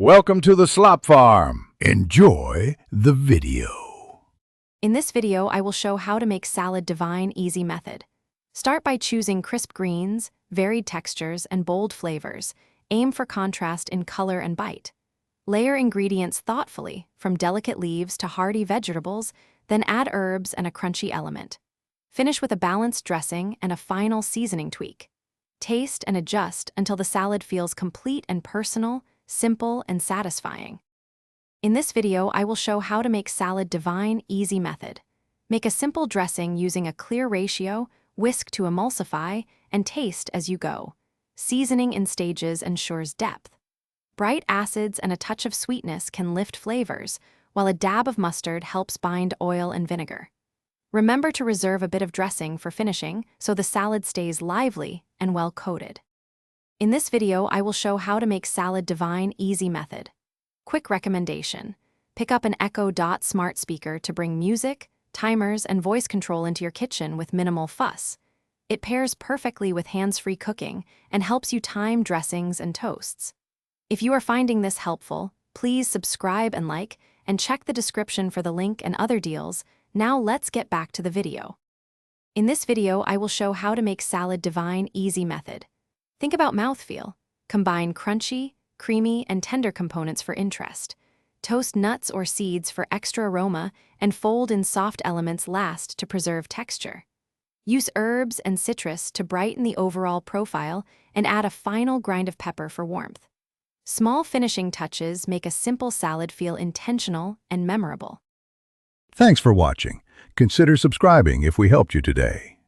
Welcome to the Slop Farm. Enjoy the video. In this video, I will show how to make salad divine easy method. Start by choosing crisp greens, varied textures, and bold flavors. Aim for contrast in color and bite. Layer ingredients thoughtfully, from delicate leaves to hearty vegetables, then add herbs and a crunchy element. Finish with a balanced dressing and a final seasoning tweak. Taste and adjust until the salad feels complete and personal, simple and satisfying. In this video, I will show how to make salad divine easy method. Make a simple dressing using a clear ratio, whisk to emulsify, and taste as you go. Seasoning in stages ensures depth. Bright acids and a touch of sweetness can lift flavors, while a dab of mustard helps bind oil and vinegar. Remember to reserve a bit of dressing for finishing so the salad stays lively and well coated. In this video, I will show how to make salad divine easy method. Quick recommendation: pick up an Echo Dot smart speaker to bring music, timers, and voice control into your kitchen with minimal fuss. It pairs perfectly with hands-free cooking and helps you time dressings and toasts. If you are finding this helpful, please subscribe and like, and check the description for the link and other deals. Now let's get back to the video. In this video, I will show how to make salad divine easy method. Think about mouthfeel. Combine crunchy, creamy, and tender components for interest. Toast nuts or seeds for extra aroma, and fold in soft elements last to preserve texture. Use herbs and citrus to brighten the overall profile and add a final grind of pepper for warmth. Small finishing touches make a simple salad feel intentional and memorable. Thanks for watching. Consider subscribing if we helped you today.